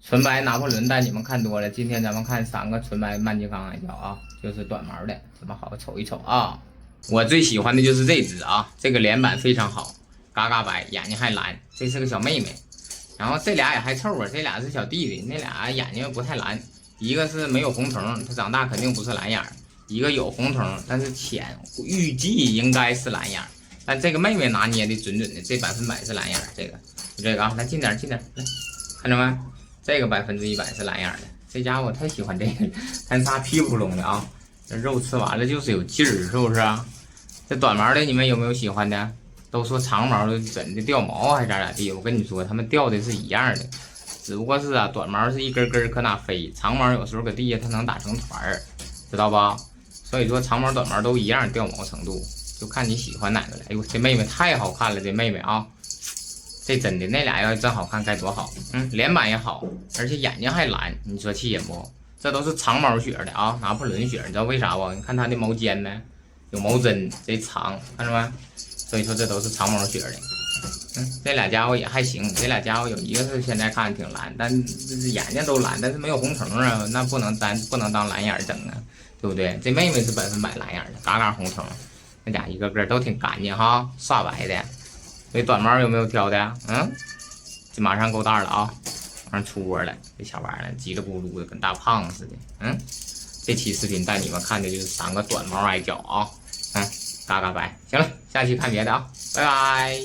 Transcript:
纯白拿破仑带你们看多了，今天咱们看3个纯白曼吉冈矮脚啊，就是短毛的，咱们好好瞅一瞅啊。我最喜欢的就是这只啊，这个脸板非常好，嘎嘎白，眼睛还蓝，这是个小妹妹。然后这俩也还凑合，这俩是小弟弟，那俩眼睛不太蓝，一个是没有红瞳，它长大肯定不是蓝眼；一个有红瞳，但是浅，预计应该是蓝眼。但这个妹妹拿捏的准准的，这100%是蓝眼，这个就这个啊，来近点近点，来，看着没？这个100%是蓝眼的，这家伙我太喜欢这个了，看仨屁扑隆的啊，这肉吃完了就是有劲儿，是不是啊？这短毛的你们有没有喜欢的？都说长毛的怎的掉毛还咋地？我跟你说，他们掉的是一样的，只不过是啊，短毛是一根根搁哪飞，长毛有时候搁地下它能打成团儿，知道吧？所以说长毛短毛都一样掉毛程度，就看你喜欢哪个了。哎呦，这妹妹太好看了，这妹妹啊！这真的，那俩要真好看该多好。脸板也好，而且眼睛还蓝，你说气人不？这都是长毛血的啊，拿破仑血，你知道为啥不？你看它的毛尖没？有毛针，贼长，看着没？所以说这都是长毛血的。这俩家伙也还行，这俩家伙有一个是现在看着挺蓝，但这眼睛都蓝，但是没有红瞳啊，那不能当蓝眼整啊，对不对？这妹妹是100%蓝眼的，嘎嘎红瞳，那家一个个都挺干净哈，刷白的。这短毛有没有挑的？这马上够大了啊，马上出窝了，这小玩意儿叽里咕噜的，跟大胖子似的。这期视频带你们看的就是3个短毛矮脚啊，嘎嘎白。行了，下期看别的啊，拜拜。